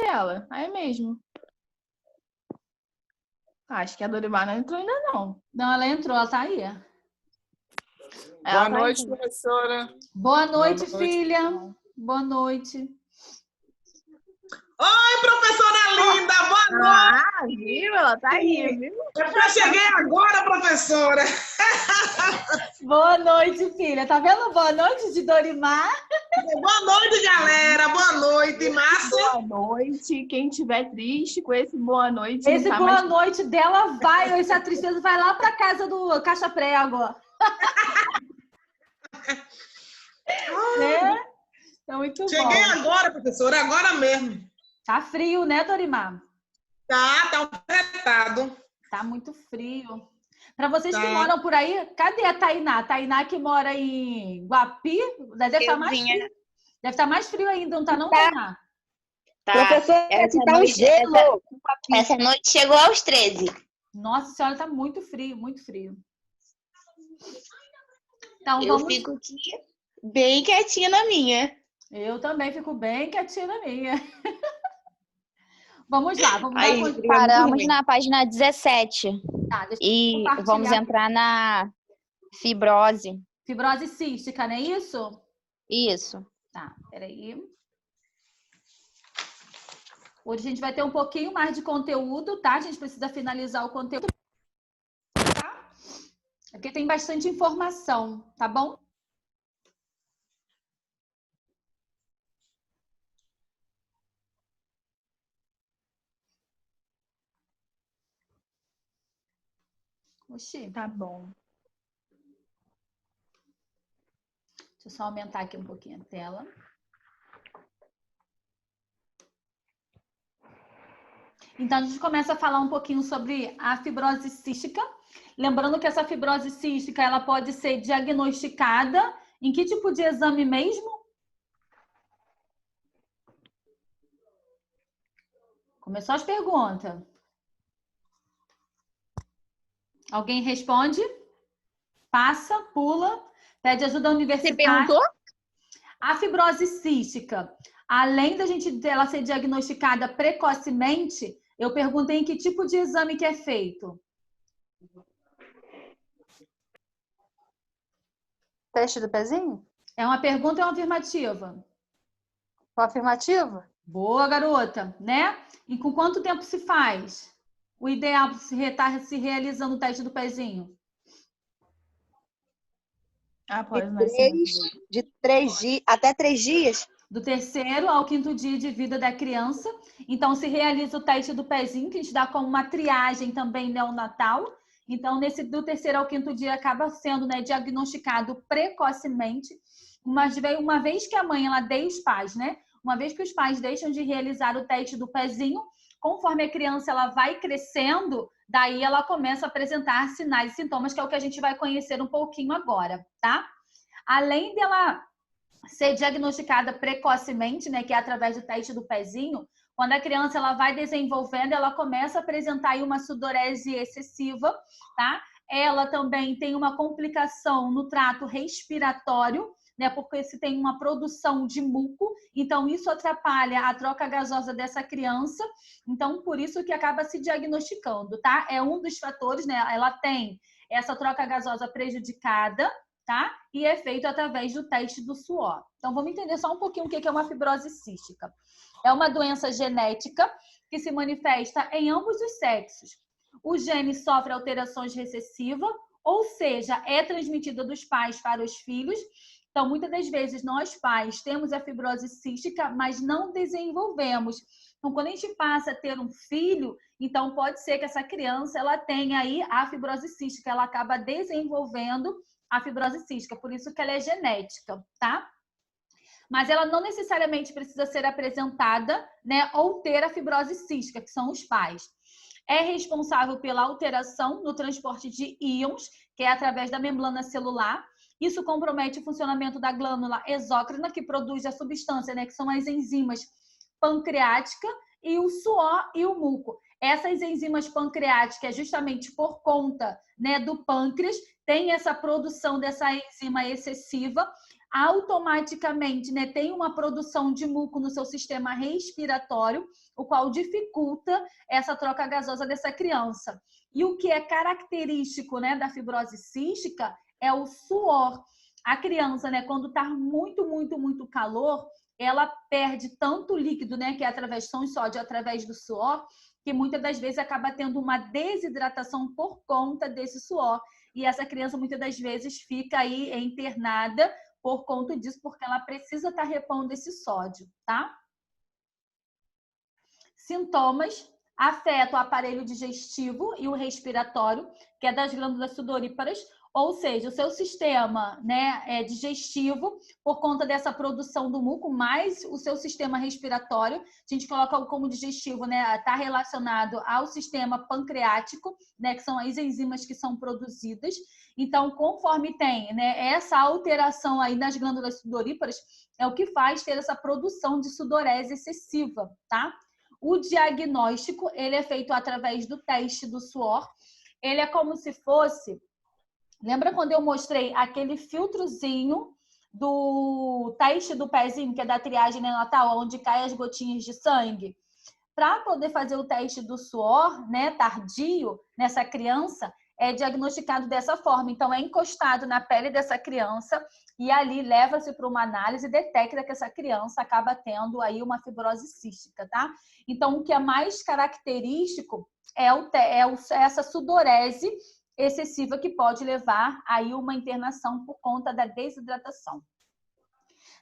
dela. Aí mesmo. Acho que a Dorimar não entrou ainda, não. Não, ela entrou, ela tá aí. Boa noite, professora. Boa noite, Boa noite. filha. Boa noite. Oi, professora linda, boa noite. Ah, viu? Ela tá aí, viu? Eu cheguei agora, professora. Boa noite, filha. Tá vendo? Boa noite de Dorimar. Boa noite, galera. Boa noite, Márcia. Boa noite. Quem tiver triste com esse boa noite, Esse não tá boa mais... noite dela vai, essa tristeza vai lá pra casa do Caixa Prego. Né? É muito Cheguei bom. agora, professora, agora mesmo. Tá frio, né, Dorimar? Tá apertado. Tá muito frio. Para vocês que Tá. moram por aí, cadê a Tainá? Tainá que mora em Guapi, deve estar mais frio. Deve estar mais frio ainda, não tá não, Tainá? Tá. Professor, Essa tá um noite, gelo. essa noite chegou aos 13. Nossa senhora, tá muito frio, muito frio. Então, Eu vamos... fico aqui bem quietinha na minha. Eu também fico bem quietinha na minha. Vamos lá, vamos Aí, dar... briga muito Paramos ruim. na página 17 Tá, deixa eu e compartilhar. vamos entrar na fibrose. Fibrose cística, não é isso? Isso. Tá, peraí. Hoje a gente vai ter um pouquinho mais de conteúdo, tá? A gente precisa finalizar o conteúdo, tá? Porque tem bastante informação, tá bom? Oxi, Tá bom. deixa eu só aumentar aqui um pouquinho a tela. Então, a gente começa a falar um pouquinho sobre a fibrose cística. Lembrando que essa fibrose cística, ela pode ser diagnosticada em que tipo de exame mesmo? Começou as perguntas. Alguém responde? Passa, pula, pede ajuda Você universitária. perguntou? A fibrose cística, além dela ser diagnosticada precocemente, eu perguntei em que tipo de exame que é feito. Teste do pezinho? É uma pergunta ou uma afirmativa? Com afirmativa? Boa, garota, né? E com quanto tempo se faz? O ideal para se realizando o teste do pezinho? Após o nascimento. De 3 dias, até 3 dias. Do 3º ao 5º dia de vida da criança. Então, se realiza o teste do pezinho, que a gente dá como uma triagem também neonatal. Então, do 3º ao 5º dia, acaba sendo, né, diagnosticado precocemente. Uma vez que a mãe, ela deixa os pais, né? Uma vez que os pais deixam de realizar o teste do pezinho, conforme a criança ela vai crescendo, daí ela começa a apresentar sinais e sintomas, que é o que a gente vai conhecer um pouquinho agora, tá? Além dela ser diagnosticada precocemente, né, que é através do teste do pezinho, quando a criança ela vai desenvolvendo, ela começa a apresentar aí uma sudorese excessiva, tá? Ela também tem uma complicação no trato respiratório, né, porque se tem uma produção de muco, então isso atrapalha a troca gasosa dessa criança, então por isso que acaba se diagnosticando, tá? É um dos fatores, né? Ela tem essa troca gasosa prejudicada, tá? E é feito através do teste do suor. Então, vamos entender só um pouquinho o que é uma fibrose cística. É uma doença genética que se manifesta em ambos os sexos. O gene sofre alterações recessivas, ou seja, é transmitida dos pais para os filhos. Então, muitas das vezes, nós pais temos a fibrose cística, mas não desenvolvemos. Então, quando a gente passa a ter um filho, então pode ser que essa criança ela tenha aí a fibrose cística, ela acaba desenvolvendo a fibrose cística, por isso que ela é genética, tá? Mas ela não necessariamente precisa ser apresentada, né, ou ter a fibrose cística, que são os pais. É responsável pela alteração no transporte de íons, que é através da membrana celular. Isso compromete o funcionamento da glândula exócrina, que produz a substância, né, que são as enzimas pancreática e o suor e o muco. Essas enzimas pancreáticas, justamente por conta, né, do pâncreas, tem essa produção dessa enzima excessiva. automaticamente, né, tem uma produção de muco no seu sistema respiratório, o qual dificulta essa troca gasosa dessa criança. E o que é característico, né, da fibrose cística é o suor. A criança, né, quando está muito calor, ela perde tanto líquido, né, que é através de são sódio, através do suor, que muitas das vezes acaba tendo uma desidratação por conta desse suor. E essa criança muitas das vezes fica aí internada por conta disso, porque ela precisa estar repondo esse sódio, tá? Sintomas: afeta o aparelho digestivo e o respiratório, que é das glândulas sudoríparas, ou seja, o seu sistema, né, digestivo, por conta dessa produção do muco, mais o seu sistema respiratório, a gente coloca como digestivo, né, está relacionado ao sistema pancreático, né, que são as enzimas que são produzidas. Então, conforme tem, né, essa alteração aí nas glândulas sudoríparas, é o que faz ter essa produção de sudorese excessiva, tá? O diagnóstico, ele é feito através do teste do suor. Ele é como se fosse... Lembra quando eu mostrei aquele filtrozinho do teste do pezinho, que é da triagem neonatal, onde caem as gotinhas de sangue? Para poder fazer o teste do suor, né, tardio, nessa criança, é diagnosticado dessa forma. Então, é encostado na pele dessa criança e ali leva-se para uma análise e detecta que essa criança acaba tendo aí uma fibrose cística, tá? Então, o que é mais característico é essa sudorese excessiva que pode levar aí uma internação por conta da desidratação.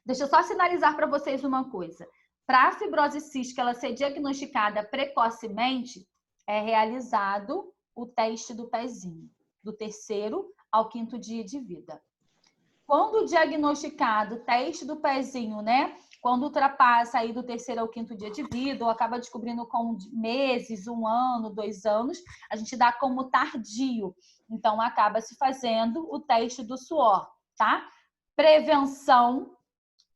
Deixa eu só sinalizar para vocês uma coisa. Para a fibrose cística ela ser diagnosticada precocemente, é realizado o teste do pezinho, do 3º ao 5º dia de vida. Quando diagnosticado o teste do pezinho, né? Quando ultrapassa aí do 3º ao 5º dia de vida, ou acaba descobrindo com meses, 1 ano, 2 anos, a gente dá como tardio. Então, acaba se fazendo o teste do suor, tá? Prevenção,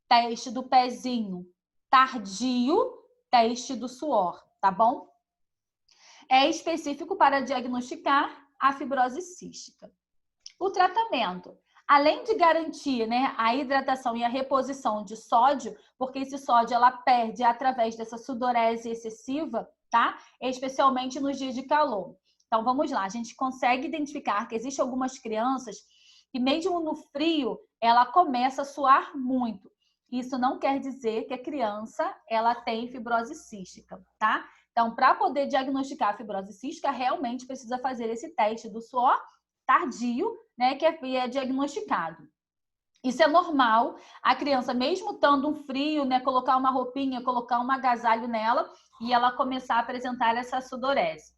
teste do pezinho. Tardio, teste do suor, tá bom? É específico para diagnosticar a fibrose cística. O tratamento. Além de garantir, né, a hidratação e a reposição de sódio, porque esse sódio ela perde através dessa sudorese excessiva, tá? Especialmente nos dias de calor. Então, vamos lá. A gente consegue identificar que existem algumas crianças que mesmo no frio, ela começa a suar muito. Isso não quer dizer que a criança ela tem fibrose cística, tá? Então, para poder diagnosticar a fibrose cística, realmente precisa fazer esse teste do suor tardio, né, que é diagnosticado. Isso é normal, a criança, mesmo estando um frio, né, colocar uma roupinha, colocar um agasalho nela e ela começar a apresentar essa sudorese.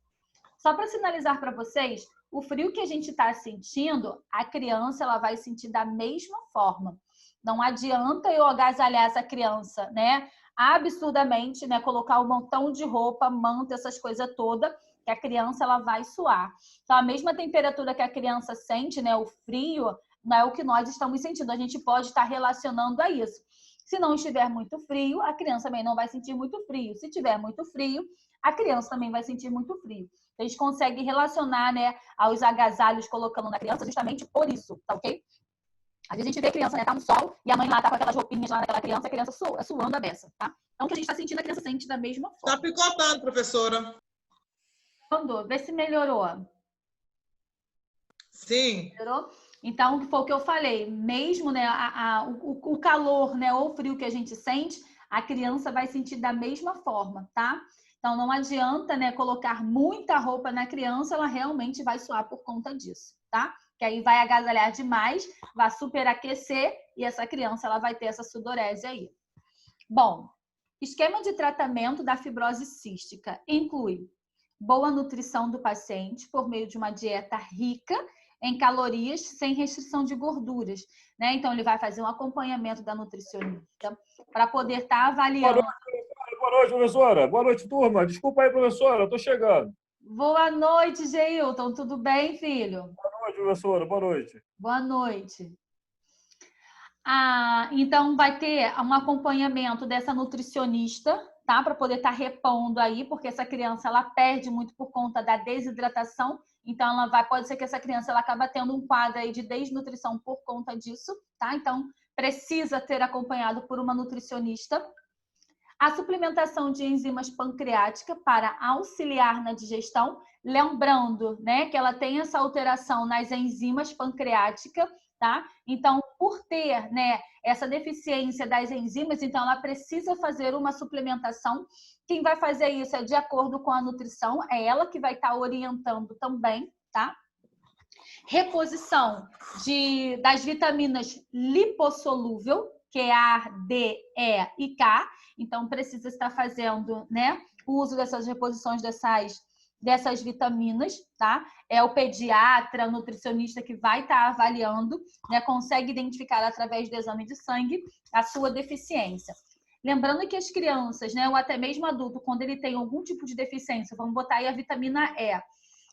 Só para sinalizar para vocês, o frio que a gente está sentindo, a criança ela vai sentir da mesma forma. Não adianta eu agasalhar essa criança, né, absurdamente, né, colocar um montão de roupa, manta, essas coisas todas, que a criança ela vai suar. Então, a mesma temperatura que a criança sente, né, o frio, não é o que nós estamos sentindo. A gente pode estar relacionando a isso. Se não estiver muito frio, a criança também não vai sentir muito frio. Se tiver muito frio, a criança também vai sentir muito frio. Então, a gente consegue relacionar, né, aos agasalhos colocando na criança justamente por isso, tá ok? Às vezes a gente vê a criança, né, tá no sol e a mãe lá tá com aquelas roupinhas lá naquela criança, a criança suando a beça, tá? Então, o que a gente tá sentindo, a criança sente da mesma forma. Tá picotando, professora. Vê se melhorou. Sim. Melhorou? Então, foi o que eu falei. Mesmo, né, o calor, né, ou o frio que a gente sente, a criança vai sentir da mesma forma, tá? Então, não adianta, né, colocar muita roupa na criança, ela realmente vai suar por conta disso, tá? Que aí vai agasalhar demais, vai superaquecer e essa criança ela vai ter essa sudorese aí. Bom, esquema de tratamento da fibrose cística inclui boa nutrição do paciente por meio de uma dieta rica em calorias, sem restrição de gorduras, né? Então, ele vai fazer um acompanhamento da nutricionista para poder estar avaliando. Boa noite, professora. Boa noite, turma. Desculpa aí, professora, eu tô chegando. Boa noite, Geilton. Tudo bem, filho? Boa noite, professora. Boa noite. Boa noite. Então, vai ter um acompanhamento dessa nutricionista, tá? Para poder estar repondo aí, porque essa criança ela perde muito por conta da desidratação. Então, pode ser que essa criança ela acaba tendo um quadro aí de desnutrição por conta disso, tá? Então, precisa ter acompanhado por uma nutricionista. A suplementação de enzimas pancreáticas para auxiliar na digestão, lembrando, né, que ela tem essa alteração nas enzimas pancreáticas, tá? Então, por ter, né, essa deficiência das enzimas, então ela precisa fazer uma suplementação. Quem vai fazer isso é de acordo com a nutrição, é ela que vai estar orientando também, tá? Reposição das vitaminas lipossolúvel, que é A, D, E e K. Então, precisa estar fazendo, né, o uso dessas reposições dessas vitaminas, tá? É o pediatra, o nutricionista que vai estar avaliando, né, consegue identificar através do exame de sangue a sua deficiência. Lembrando que as crianças, né, ou até mesmo adulto, quando ele tem algum tipo de deficiência, vamos botar aí a vitamina E.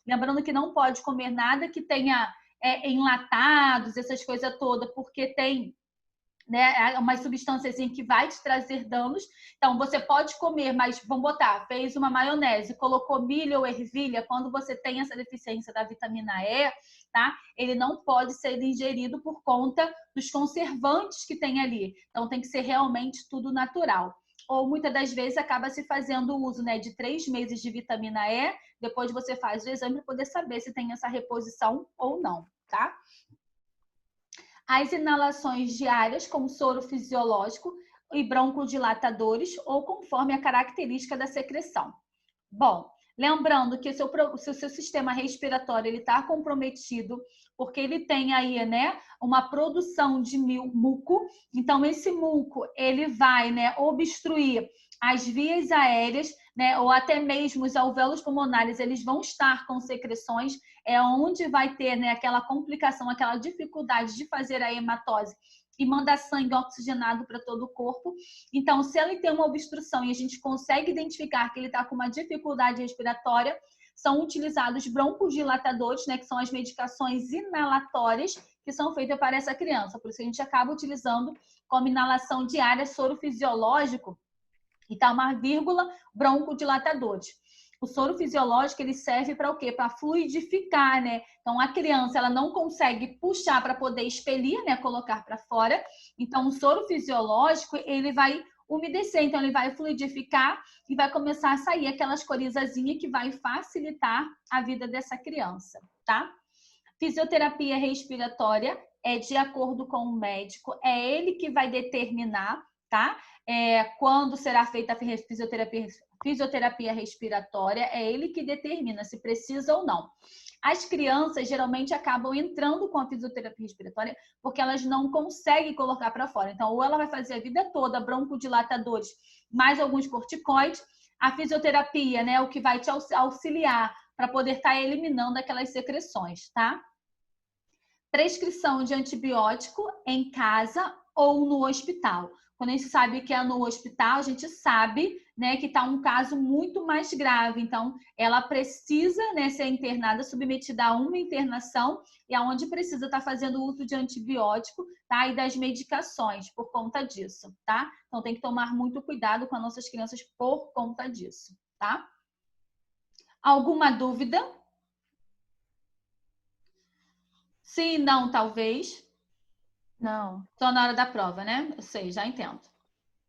Lembrando que não pode comer nada que tenha enlatados, essas coisas todas, porque tem, né, umas substâncias que vai te trazer danos. Então, você pode comer, mas vamos botar, fez uma maionese, colocou milho ou ervilha, quando você tem essa deficiência da vitamina E, tá? Ele não pode ser ingerido por conta dos conservantes que tem ali. Então, tem que ser realmente tudo natural. Ou muitas das vezes acaba se fazendo o uso, né, de 3 meses de vitamina E, depois você faz o exame para poder saber se tem essa reposição ou não, tá? As inalações diárias com soro fisiológico e broncodilatadores ou conforme a característica da secreção. Bom, lembrando que se o seu sistema respiratório está comprometido, porque ele tem aí, né, uma produção de muco, então esse muco ele vai, né, obstruir as vias aéreas, né, ou até mesmo os alvéolos pulmonares, eles vão estar com secreções, é onde vai ter, né, aquela complicação, aquela dificuldade de fazer a hematose e mandar sangue oxigenado para todo o corpo. Então, se ele tem uma obstrução e a gente consegue identificar que ele está com uma dificuldade respiratória, são utilizados broncodilatadores, né, que são as medicações inalatórias que são feitas para essa criança. Por isso a gente acaba utilizando como inalação diária soro fisiológico e tá uma vírgula broncodilatadores. O soro fisiológico, ele serve para o quê? Para fluidificar, né? Então, a criança, ela não consegue puxar para poder expelir, né? Colocar para fora. Então, o soro fisiológico, ele vai umedecer. Então, ele vai fluidificar e vai começar a sair aquelas corizazinhas que vai facilitar a vida dessa criança, tá? Fisioterapia respiratória é de acordo com o médico. É ele que vai determinar, tá? Quando será feita a fisioterapia respiratória, é ele que determina se precisa ou não. As crianças geralmente acabam entrando com a fisioterapia respiratória porque elas não conseguem colocar para fora. Então, ou ela vai fazer a vida toda broncodilatadores, mais alguns corticoides. A fisioterapia, né, o que vai te auxiliar para poder estar eliminando aquelas secreções, tá? Prescrição de antibiótico em casa ou no hospital. Quando a gente sabe que é no hospital, a gente sabe, né, que está um caso muito mais grave. Então, ela precisa, né, ser internada, submetida a uma internação e aonde precisa estar fazendo uso de antibiótico, tá? E das medicações por conta disso, tá? Então, tem que tomar muito cuidado com as nossas crianças por conta disso, tá? Alguma dúvida? Sim, não, talvez. Não. Só na hora da prova, né? Eu sei, já entendo.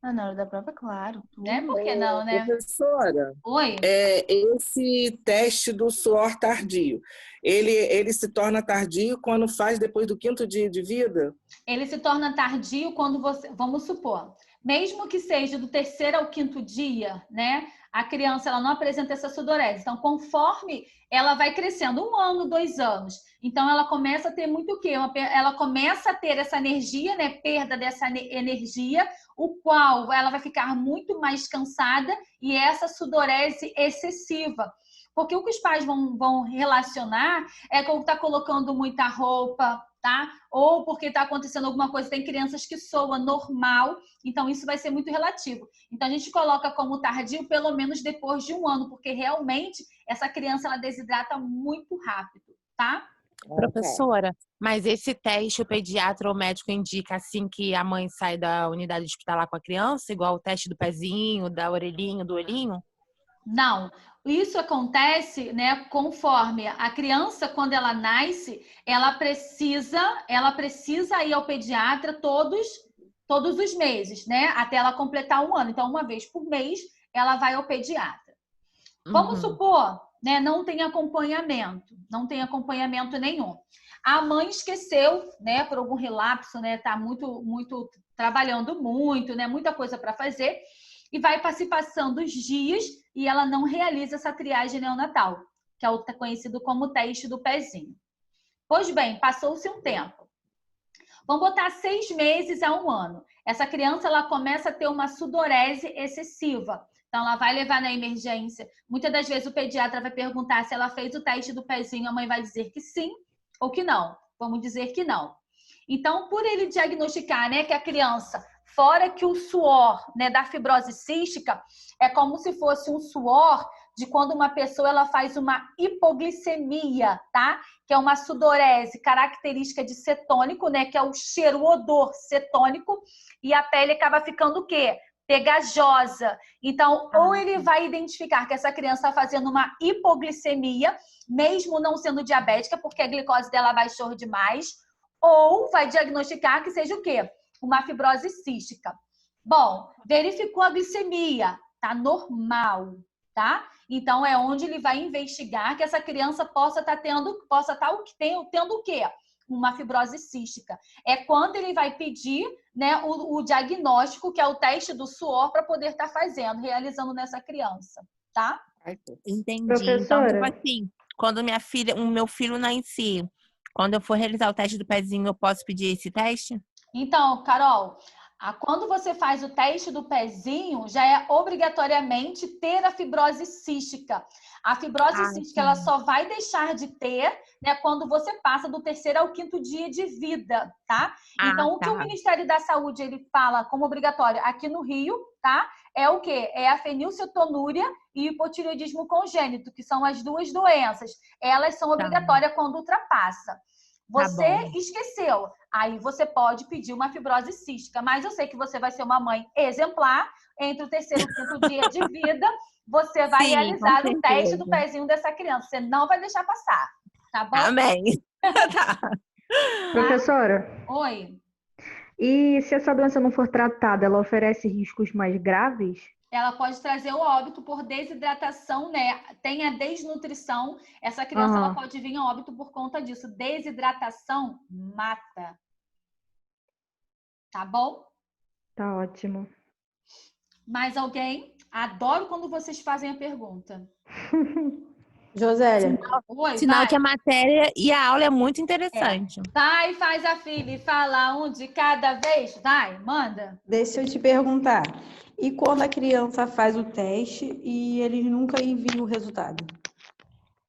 Na hora da prova, claro. Né? Por que não, né? Professora, Oi? esse teste do suor tardio, ele se torna tardio quando faz depois do 5º dia de vida? Ele se torna tardio quando você, vamos supor, mesmo que seja do 3º ao 5º dia, né? A criança ela não apresenta essa sudorese. Então, conforme ela vai crescendo, 1 ano, 2 anos, então ela começa a ter muito o quê? Ela começa a ter essa energia, né? Perda dessa energia, o qual ela vai ficar muito mais cansada e essa sudorese excessiva. Porque o que os pais vão relacionar é que está colocando muita roupa, tá? Ou porque está acontecendo alguma coisa, tem crianças que soam normal, então isso vai ser muito relativo. Então a gente coloca como tardio pelo menos depois de 1 ano, porque realmente essa criança ela desidrata muito rápido, tá? Professora, mas esse teste o pediatra ou médico indica assim que a mãe sai da unidade hospitalar com a criança, igual o teste do pezinho, da orelhinha, do olhinho? Não. Isso acontece, né, conforme a criança, quando ela nasce, ela precisa ir ao pediatra todos os meses, né? Até ela completar 1 ano. Então, uma vez por mês, ela vai ao pediatra. Vamos supor, né, não tem acompanhamento nenhum. A mãe esqueceu, né, por algum relapso, né, tá muito trabalhando muito, né, muita coisa para fazer, e vai se passando os dias e ela não realiza essa triagem neonatal, que é o conhecido como teste do pezinho. Pois bem, passou-se um tempo. Vamos botar 6 meses a 1 ano. Essa criança, ela começa a ter uma sudorese excessiva. Então, ela vai levar na emergência. Muitas das vezes o pediatra vai perguntar se ela fez o teste do pezinho, a mãe vai dizer que sim ou que não. Vamos dizer que não. Então, por ele diagnosticar, né, que a criança, fora que o suor, né, da fibrose cística, é como se fosse um suor de quando uma pessoa ela faz uma hipoglicemia, tá? Que é uma sudorese característica de cetônico, né, que é o cheiro, o odor cetônico, e a pele acaba ficando o quê? Pegajosa. Então, ou ele vai identificar que essa criança está fazendo uma hipoglicemia, mesmo não sendo diabética, porque a glicose dela baixou demais, ou vai diagnosticar que seja o quê? Uma fibrose cística. Bom, verificou a glicemia, tá normal, tá? Então, é onde ele vai investigar que essa criança possa estar tendo o quê? Uma fibrose cística. É quando ele vai pedir, né, o diagnóstico, que é o teste do suor, para poder estar realizando nessa criança, tá? Entendi. Professora? Então, tipo assim, quando o meu filho nascer, quando eu for realizar o teste do pezinho, eu posso pedir esse teste? Então, Carol, quando você faz o teste do pezinho, já é obrigatoriamente ter a fibrose cística. A fibrose cística, ela só vai deixar de ter, né, quando você passa do 3º ao 5º dia de vida, tá? Então, o que o Ministério da Saúde ele fala como obrigatório aqui no Rio, tá? É o quê? É a fenilcetonúria e hipotireoidismo congênito, que são as 2 doenças. Elas são obrigatórias quando ultrapassa. Você esqueceu. Aí você pode pedir uma fibrose cística. Mas eu sei que você vai ser uma mãe exemplar. Entre o 3º e o 5º dia de vida, você vai realizar o teste do pezinho dessa criança. Você não vai deixar passar. Tá bom? Amém. Tá. Professora? Oi. E se essa doença não for tratada, ela oferece riscos mais graves? Ela pode trazer o óbito por desidratação, né? Tem a desnutrição. Essa criança ela pode vir a óbito por conta disso. Desidratação mata. Tá bom? Tá ótimo. Mais alguém? Adoro quando vocês fazem a pergunta. Josélia. Sinal que a matéria e a aula é muito interessante. Vai, faz a filha e fala um de cada vez. Vai, manda. Deixa eu te perguntar. E quando a criança faz o teste e eles nunca enviam o resultado?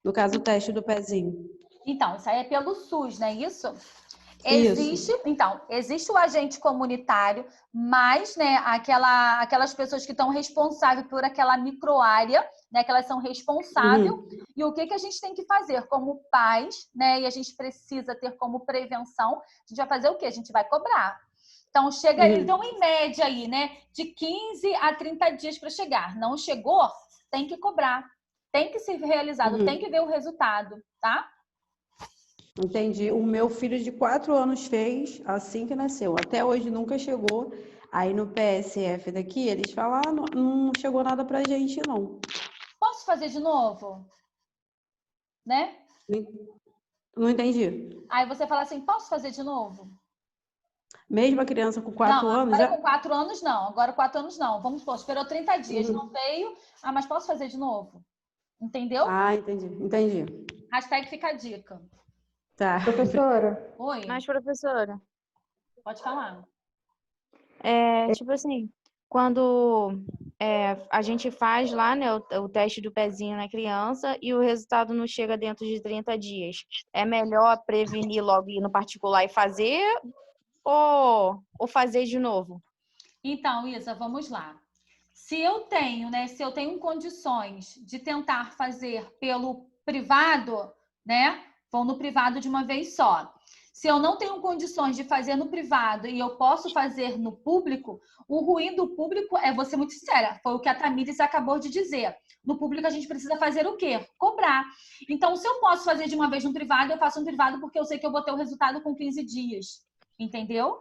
No caso, o teste do pezinho. Então, isso aí é pelo SUS, não é isso? Existe o agente comunitário, mas, né, aquelas pessoas que estão responsáveis por aquela microárea, né, que elas são responsáveis. E o que a gente tem que fazer como pais, né, e a gente precisa ter como prevenção, a gente vai fazer o quê? A gente vai cobrar. Então, eles dão em média aí, né, de 15 a 30 dias para chegar. Não chegou? Tem que cobrar. Tem que ser realizado, tem que ver o resultado, tá? Entendi. O meu filho de 4 anos fez assim que nasceu. Até hoje nunca chegou. Aí no PSF daqui, eles falam, não chegou nada pra gente, não. Posso fazer de novo? Né? Não entendi. Aí você fala assim, posso fazer de novo? Mesmo a criança com 4 anos? Agora com 4 anos não. Agora 4 anos não. Vamos supor, esperou 30 dias, não veio. Mas posso fazer de novo? Entendeu? Entendi. Hashtag fica a dica. Tá. Professora? Oi. Mas, professora, Pode falar. tipo assim, quando a gente faz lá, né, o teste do pezinho na criança e o resultado não chega dentro de 30 dias, é melhor prevenir logo ir no particular e fazer ou fazer de novo? Então, Isa, vamos lá. Se eu tenho condições de tentar fazer pelo privado, né? Vão no privado de uma vez só. Se eu não tenho condições de fazer no privado e eu posso fazer no público, o ruim do público vou ser muito sincera, foi o que a Tamires acabou de dizer. No público a gente precisa fazer o quê? Cobrar. Então, se eu posso fazer de uma vez no privado, eu faço no privado porque eu sei que eu vou ter o resultado com 15 dias. Entendeu?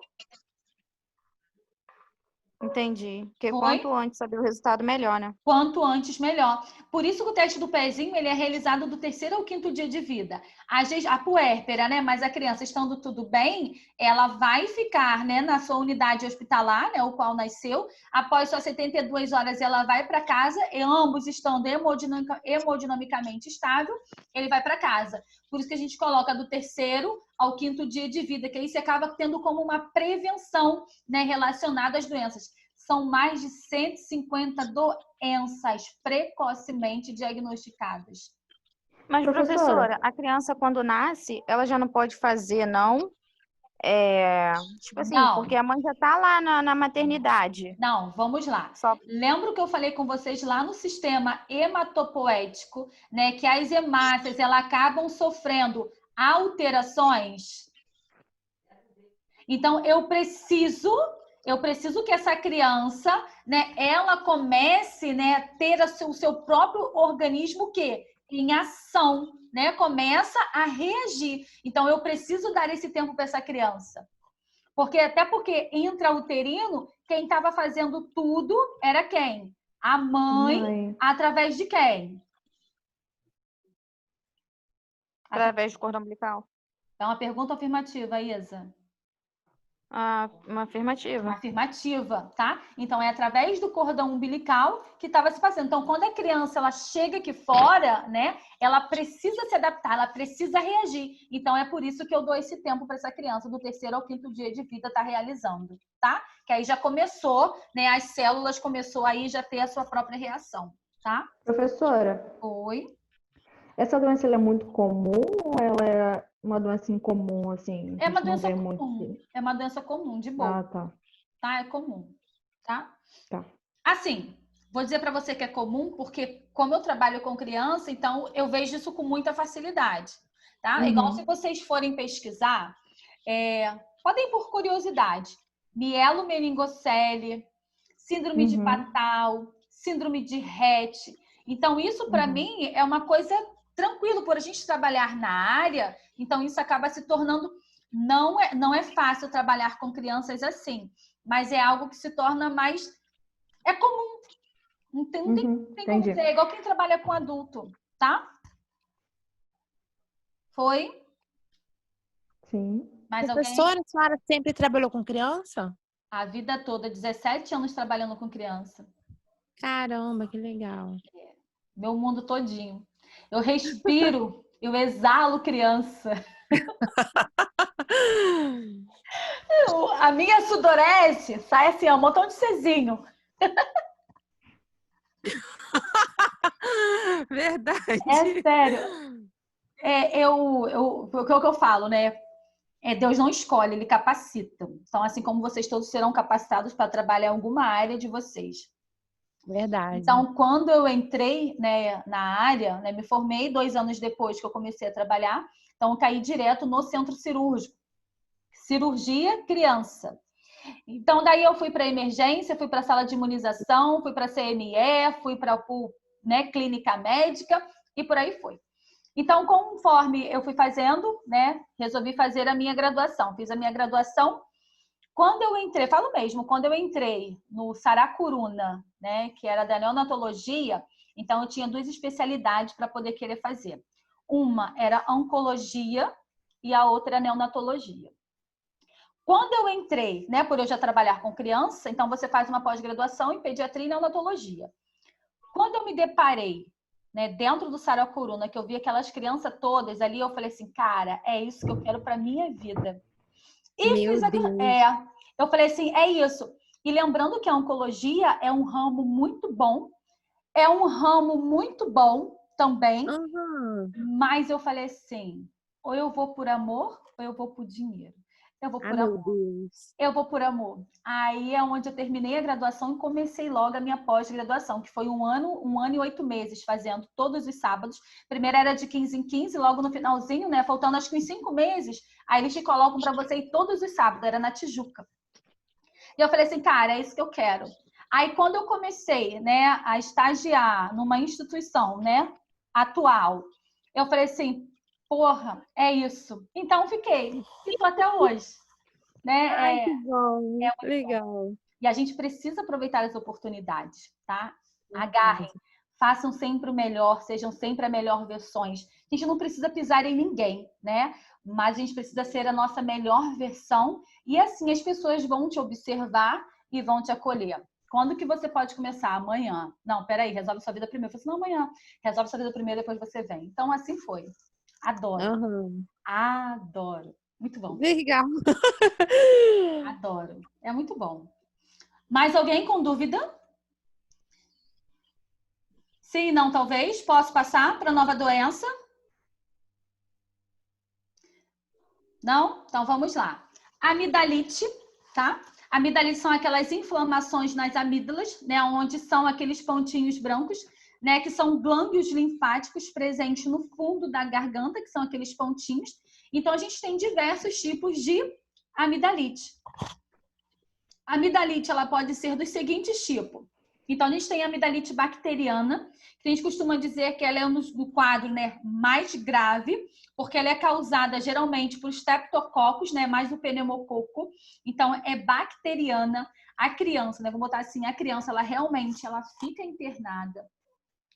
Entendi. Porque Foi? quanto antes saber o resultado, melhor, né? Quanto antes, melhor. Por isso que o teste do pezinho ele é realizado do 3º ao 5º dia de vida. A puérpera, né? Mas a criança estando tudo bem, ela vai ficar, né, na sua unidade hospitalar, né, o qual nasceu. Após suas 72 horas, ela vai para casa, e ambos estando hemodinamicamente estável, ele vai para casa. Por isso que a gente coloca do 3º ao 5º dia de vida, que aí você acaba tendo como uma prevenção, né, relacionada às doenças. São mais de 150 doenças precocemente diagnosticadas. Mas, professora, a criança quando nasce, ela já não pode fazer, não? Tipo assim, Não. porque a mãe já tá lá na maternidade. Não, vamos lá. Lembra que eu falei com vocês lá no sistema hematopoético, né, que as hemácias elas acabam sofrendo alterações? Então, eu preciso que essa criança, né, ela comece, né, a ter o seu próprio organismo que em ação, né, começa a reagir. Então, eu preciso dar esse tempo para essa criança. Até porque intrauterino, quem estava fazendo tudo era quem? A mãe. Através de quem? Através do cordão umbilical. É uma pergunta afirmativa, Isa. Uma afirmativa. Uma afirmativa, tá? Então, é através do cordão umbilical que estava se fazendo. Então, quando a criança ela chega aqui fora, né? Ela precisa se adaptar, ela precisa reagir. Então, é por isso que eu dou esse tempo para essa criança, do 3º ao 5º dia de vida, estar realizando, tá? Que aí já começou, né? As células começou aí já ter a sua própria reação, tá? Professora. Oi. Essa doença ela é muito comum ou ela é uma doença incomum, assim? É uma doença comum. Muito... É uma doença comum, de boa. Tá. Tá? É comum, tá? Tá. Assim, vou dizer para você que é comum, porque como eu trabalho com criança, então eu vejo isso com muita facilidade, tá? Igual se vocês forem pesquisar, podem por curiosidade, mielomeningocele, síndrome de Patal, síndrome de Rett. Então, isso para mim é uma coisa tranquilo, por a gente trabalhar na área, então isso acaba se tornando, não é fácil trabalhar com crianças assim, mas é algo que se torna mais, é comum, não tem como dizer, é igual quem trabalha com adulto, tá? Foi? Sim. Mais Professora, alguém? a senhora sempre trabalhou com criança? A vida toda, 17 anos trabalhando com criança. Caramba, que legal. Meu mundo todinho. Eu respiro, eu exalo criança. A minha sudorese sai assim, um montão de cezinho. Verdade. É sério. O que eu falo, né? Deus não escolhe, Ele capacita. Então, assim como vocês todos serão capacitados para trabalhar em alguma área de vocês. Verdade. Então, quando eu entrei, né, na área, né, me formei 2 anos depois que eu comecei a trabalhar, então eu caí direto no centro cirúrgico. Cirurgia criança. Então, daí eu fui para emergência, fui para a sala de imunização, fui para a CME, fui para a clínica médica e por aí foi. Então, conforme eu fui fazendo, né, resolvi fazer a minha graduação. Fiz a minha graduação. Quando eu entrei, falo mesmo, quando eu entrei no Saracuruna, né, que era da neonatologia, então eu tinha 2 especialidades para poder querer fazer. Uma era oncologia e a outra era neonatologia. Quando eu entrei, né, por eu já trabalhar com criança, então você faz uma pós-graduação em pediatria e neonatologia. Quando eu me deparei, né, dentro do Saracuruna, que eu vi aquelas crianças todas ali, eu falei assim, cara, é isso que eu quero para minha vida. E eu falei assim, é isso. E lembrando que a oncologia é um ramo muito bom, também, mas eu falei assim, ou eu vou por amor, ou eu vou por dinheiro. Eu vou por meu amor. Deus. Eu vou por amor. Aí é onde eu terminei a graduação e comecei logo a minha pós-graduação, que foi 1 ano e 8 meses, fazendo todos os sábados. Primeiro era de 15 em 15, logo no finalzinho, né? Faltando acho que uns 5 meses, aí eles te colocam para você ir todos os sábados, era na Tijuca. E eu falei assim, cara, é isso que eu quero. Aí quando eu comecei, né, a estagiar numa instituição, né, atual, eu falei assim, porra, é isso. Então fiquei. E tô até hoje. Né? Ai, que bom. muito Legal. bom. E a gente precisa aproveitar as oportunidades, tá? Agarrem. Façam sempre o melhor, sejam sempre a melhor versões. A gente não precisa pisar em ninguém, né? Mas a gente precisa ser a nossa melhor versão e assim as pessoas vão te observar e vão te acolher. Quando que você pode começar? Amanhã. Não, peraí, resolve sua vida primeiro. Eu falei assim, não, amanhã. Resolve sua vida primeiro, depois você vem. Então, assim foi. Adoro. Adoro. Muito bom. Legal. Adoro. É muito bom. Mais alguém com dúvida? Sim, não, talvez. Posso passar para nova doença? Não? Então vamos lá. Amidalite, tá? Amidalite são aquelas inflamações nas amígdalas, né? Onde são aqueles pontinhos brancos, né? Que são glândulos linfáticos presentes no fundo da garganta, que são aqueles pontinhos. Então a gente tem diversos tipos de amidalite. A amidalite, ela pode ser dos seguintes tipos. Então, a gente tem a amidalite bacteriana, que a gente costuma dizer que ela é no quadro, né, mais grave, porque ela é causada geralmente por streptococcus, né, mais o pneumococo. Então, é bacteriana. A criança, né, vou botar assim, a criança, ela realmente ela fica internada,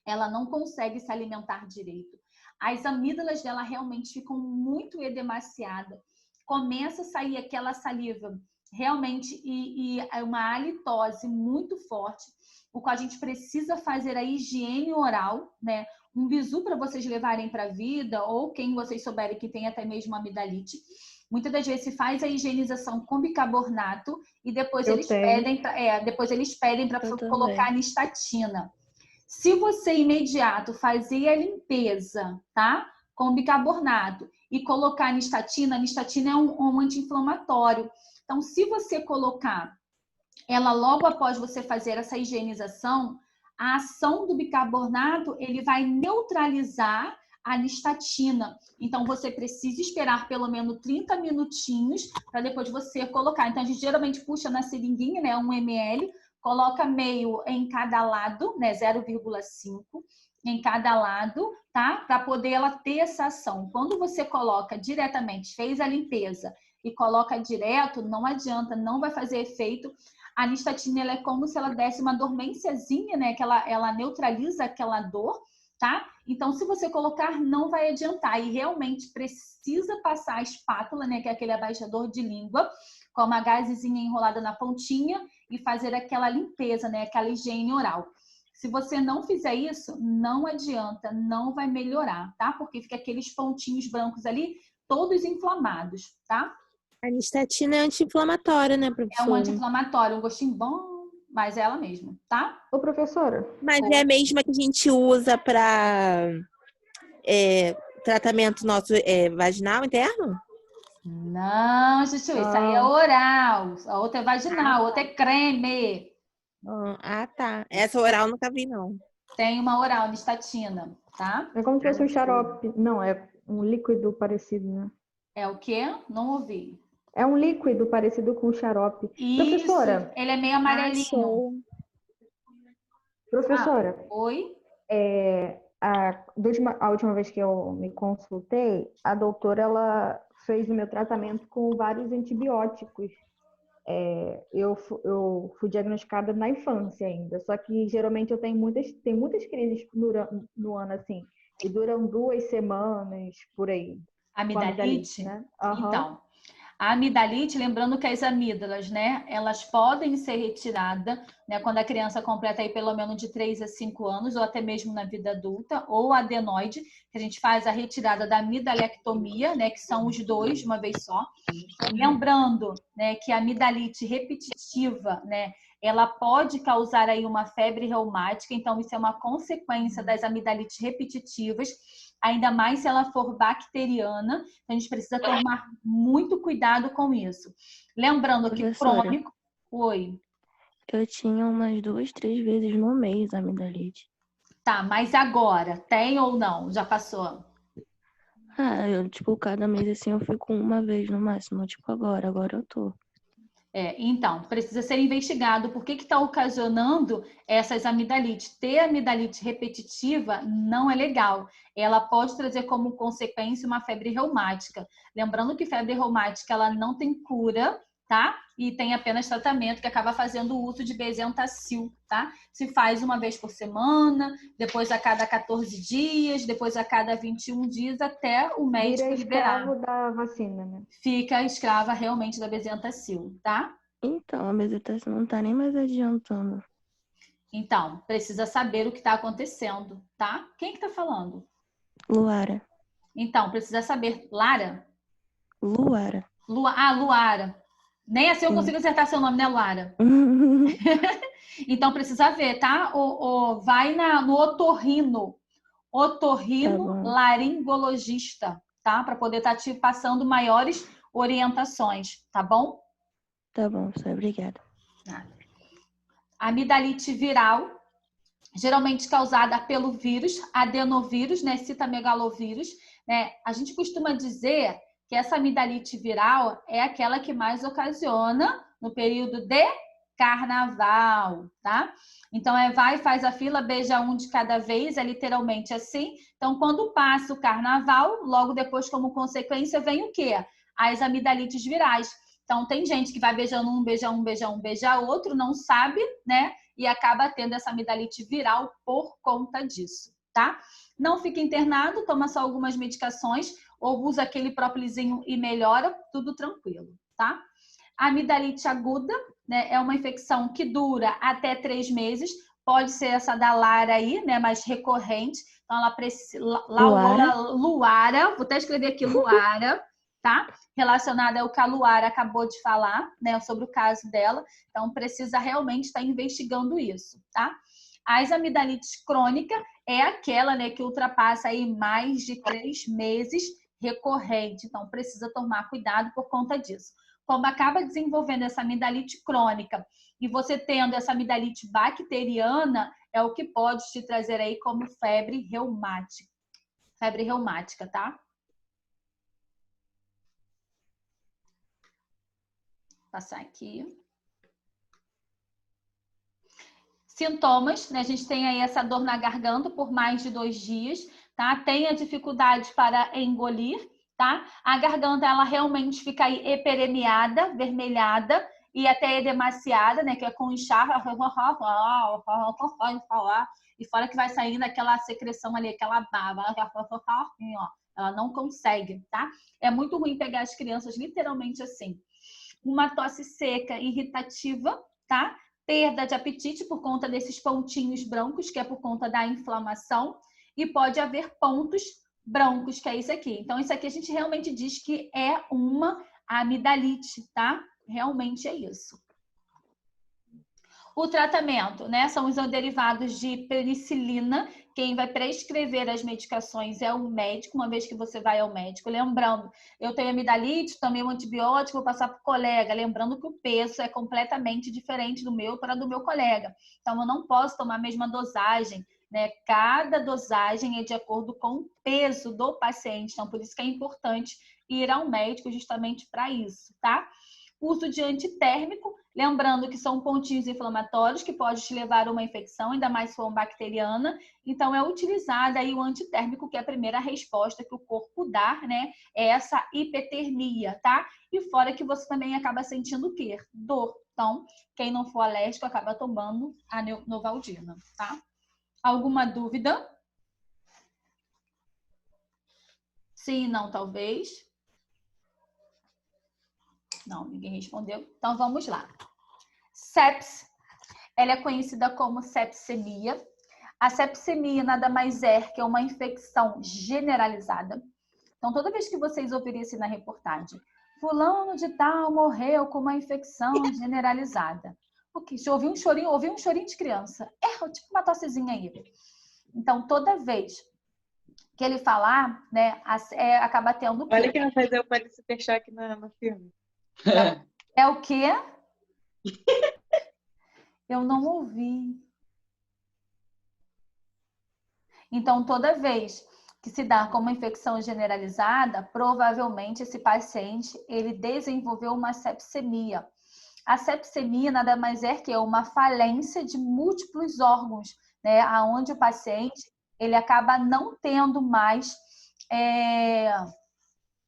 ela não consegue se alimentar direito. As amígdalas dela realmente ficam muito edemaciadas. Começa a sair aquela saliva realmente e uma halitose muito forte, o qual a gente precisa fazer a higiene oral, né? Um bizu para vocês levarem para a vida, ou quem vocês souberem que tem até mesmo amidalite. Muitas das vezes se faz a higienização com bicarbonato e depois eles pedem para colocar nistatina. Se você imediato fazer a limpeza, tá? Com bicarbonato e colocar nistatina, a nistatina é um anti-inflamatório. Então, se você colocar ela logo após você fazer essa higienização, a ação do bicarbonato, ele vai neutralizar a nistatina. Então, você precisa esperar pelo menos 30 minutinhos para depois você colocar. Então, a gente geralmente puxa na seringuinha, né, 1 ml, coloca meio em cada lado, né, 0,5 em cada lado, tá? Para poder ela ter essa ação. Quando você coloca diretamente, fez a limpeza e coloca direto, não adianta, não vai fazer efeito. A nistatina, ela é como se ela desse uma dormênciazinha, né? Que ela neutraliza aquela dor, tá? Então, se você colocar, não vai adiantar. E realmente precisa passar a espátula, né? Que é aquele abaixador de língua, com uma gazezinha enrolada na pontinha e fazer aquela limpeza, né? Aquela higiene oral. Se você não fizer isso, não adianta, não vai melhorar, tá? Porque fica aqueles pontinhos brancos ali, todos inflamados, tá? A nistatina é anti-inflamatória, né, professora? É um anti-inflamatório, um gostinho bom, mas é ela mesma, tá? Ô, professora. Mas é a mesma que a gente usa para tratamento nosso vaginal interno? Não, Chuchu, isso aí é oral. A outra é vaginal, a outra é creme. Ah, tá. Essa oral nunca vi, não. Tem uma oral, nistatina, tá? É como se fosse um xarope. Não, é um líquido parecido, né? É o quê? Não ouvi. É um líquido parecido com xarope. Isso, professora, ele é meio amarelinho. Professora. Oi? A última vez que eu me consultei, a doutora ela fez o meu tratamento com vários antibióticos. Eu fui diagnosticada na infância ainda, só que geralmente eu tenho muitas crises no ano, assim, e duram 2 semanas, por aí. Amidalite? Né? Então, a amidalite, lembrando que as amígdalas, né, elas podem ser retiradas, né, quando a criança completa aí pelo menos de 3 a 5 anos, ou até mesmo na vida adulta, ou adenoide, que a gente faz a retirada da amidalectomia, né, que são os 2 de uma vez só. Lembrando, né, que a amidalite repetitiva, né, ela pode causar aí uma febre reumática, então isso é uma consequência das amidalites repetitivas, ainda mais se ela for bacteriana, então a gente precisa tomar muito cuidado com isso. Lembrando que Professora, crônico... Oi. eu tinha umas 2, 3 vezes no mês amidalite. Tá, mas agora, tem ou não? Já passou? Ah, eu, tipo, cada mês assim eu fico uma vez no máximo. Tipo, agora eu tô. Então, precisa ser investigado por que está ocasionando essas amidalites. Ter amidalite repetitiva não é legal. Ela pode trazer como consequência uma febre reumática. Lembrando que febre reumática ela não tem cura, tá? E tem apenas tratamento que acaba fazendo o uso de Bezentacil, tá? Se faz uma vez por semana, depois a cada 14 dias, depois a cada 21 dias, até o médico Vira liberar. escravo da vacina, né? Fica escrava realmente da Bezentacil, tá? Então, a Bezentacil não tá nem mais adiantando. Então, precisa saber o que está acontecendo, tá? Quem que tá falando? Luara. Então, precisa saber. Lara? Luara. Luara. Nem assim eu consigo acertar seu nome, né, Luara? Então, precisa ver, tá? Vai no otorrino. Otorrino laringologista, tá? Para poder estar te passando maiores orientações, tá bom? Tá bom, professora. Obrigada. Amidalite viral, geralmente causada pelo vírus, adenovírus, né? Citamegalovírus, né? A gente costuma dizer que essa amidalite viral é aquela que mais ocasiona no período de carnaval, tá? Então, vai, faz a fila, beija um de cada vez, é literalmente assim. Então, quando passa o carnaval, logo depois, como consequência, vem o quê? As amidalites virais. Então, tem gente que vai beijando um, beija um, beija um, beija outro, não sabe, né? E acaba tendo essa amidalite viral por conta disso, tá? Não fica internado, toma só algumas medicações ou usa aquele própolizinho e melhora, tudo tranquilo, tá? A amidalite aguda, né, é uma infecção que dura até 3 meses, pode ser essa da Lara aí, né, mais recorrente. Então, ela precisa... Luara, vou até escrever aqui, Luara, tá? Relacionada ao que a Luara acabou de falar, né, sobre o caso dela. Então, precisa realmente estar investigando isso, tá? As amidalites crônica é aquela, né, que ultrapassa aí mais de 3 meses recorrente. Então, precisa tomar cuidado por conta disso. Como acaba desenvolvendo essa amidalite crônica e você tendo essa amidalite bacteriana, é o que pode te trazer aí como febre reumática. Febre reumática, tá? Vou passar aqui. Sintomas, né? A gente tem aí essa dor na garganta por mais de 2 dias, tá? Tem a dificuldade para engolir, tá? A garganta, ela realmente fica aí eperemiada, vermelhada e até edemaciada, né? Que é com inchar, e fora que vai saindo aquela secreção ali, aquela baba, ó, ela não consegue, tá? É muito ruim pegar as crianças literalmente assim. Uma tosse seca, irritativa, tá? Perda de apetite por conta desses pontinhos brancos, que é por conta da inflamação, e pode haver pontos brancos, que é isso aqui. Então, isso aqui a gente realmente diz que é uma amidalite, tá? Realmente é isso. O tratamento, né? São os derivados de penicilina. Quem vai prescrever as medicações é o médico, uma vez que você vai ao médico. Lembrando, eu tenho amidalite, tomei um antibiótico, vou passar para o colega. Lembrando que o peso é completamente diferente do meu para do meu colega. Então, eu não posso tomar a mesma dosagem, né? Cada dosagem é de acordo com o peso do paciente. Então, por isso que é importante ir ao médico justamente para isso, tá? Uso de antitérmico, lembrando que são pontinhos inflamatórios que pode te levar a uma infecção, ainda mais se for uma bacteriana. Então, é utilizado aí o antitérmico, que é a primeira resposta que o corpo dá, né? É essa hipertermia, tá? E fora que você também acaba sentindo o quê? Dor. Então, quem não for alérgico acaba tomando a Novaldina, tá? Alguma dúvida? Sim, não, talvez. Não, ninguém respondeu. Então, vamos lá. Sepse, ela é conhecida como sepsemia. A sepsemia nada mais é que uma infecção generalizada. Então, toda vez que vocês ouvirem assim na reportagem, fulano de tal morreu com uma infecção generalizada. Ok, se ouvi um chorinho de criança. É tipo uma tossezinha aí. Então, toda vez que ele falar, né, acaba tendo o quê? Olha que vai fazer o Pode Super Choque no filme. É o quê? Eu não ouvi. Então, toda vez que se dá como infecção generalizada, provavelmente esse paciente ele desenvolveu uma sepsemia. A sepsemia nada mais é que uma falência de múltiplos órgãos, né, aonde o paciente ele acaba não tendo mais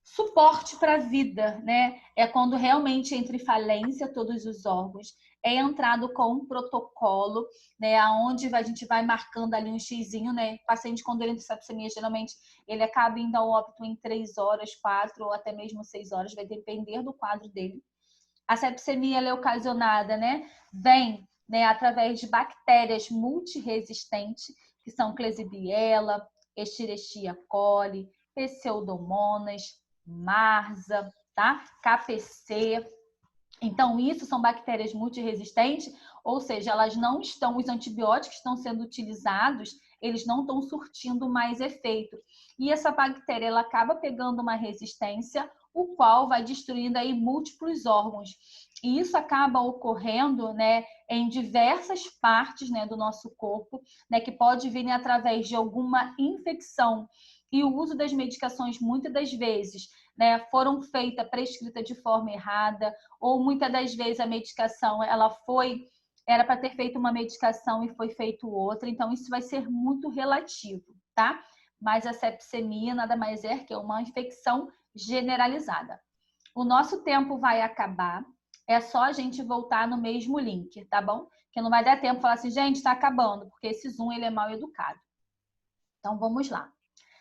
suporte para a vida, né? É quando realmente entra em falência todos os órgãos. É entrado com um protocolo, né? Onde a gente vai marcando ali um xizinho, né? O paciente, quando ele entra em sepsemia, geralmente ele acaba indo ao óbito em 3 horas, 4 ou até mesmo 6 horas, vai depender do quadro dele. A sepsemia ela é ocasionada, né? Vem, né, através de bactérias multiresistentes, que são Klebsiella, Escherichia coli, Pseudomonas, Marsa, tá? KPC. Então, isso são bactérias multiresistentes, ou seja, elas não estão, os antibióticos que estão sendo utilizados, eles não estão surtindo mais efeito. E essa bactéria, ela acaba pegando uma resistência, o qual vai destruindo aí múltiplos órgãos. E isso acaba ocorrendo, né, em diversas partes, né, do nosso corpo, né, que pode vir através de alguma infecção. E o uso das medicações, muitas das vezes, né, foram feitas, prescritas de forma errada, ou muitas das vezes a medicação era para ter feito uma medicação e foi feito outra. Então, isso vai ser muito relativo, tá? Mas a sepsemia nada mais é que uma infecção generalizada. O nosso tempo vai acabar, é só a gente voltar no mesmo link, tá bom? Que não vai dar tempo de falar assim, gente, está acabando, porque esse Zoom ele é mal educado. Então, vamos lá.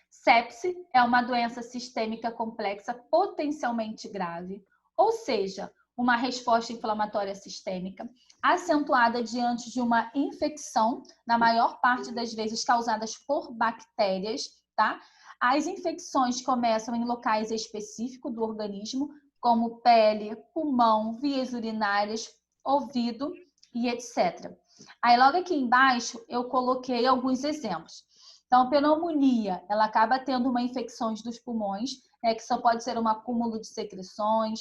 Sepse é uma doença sistêmica complexa potencialmente grave, ou seja, uma resposta inflamatória sistêmica acentuada diante de uma infecção, na maior parte das vezes causadas por bactérias, tá? As infecções começam em locais específicos do organismo, como pele, pulmão, vias urinárias, ouvido e etc. Aí logo aqui embaixo eu coloquei alguns exemplos. Então, a pneumonia, ela acaba tendo uma infecção dos pulmões, que só pode ser um acúmulo de secreções,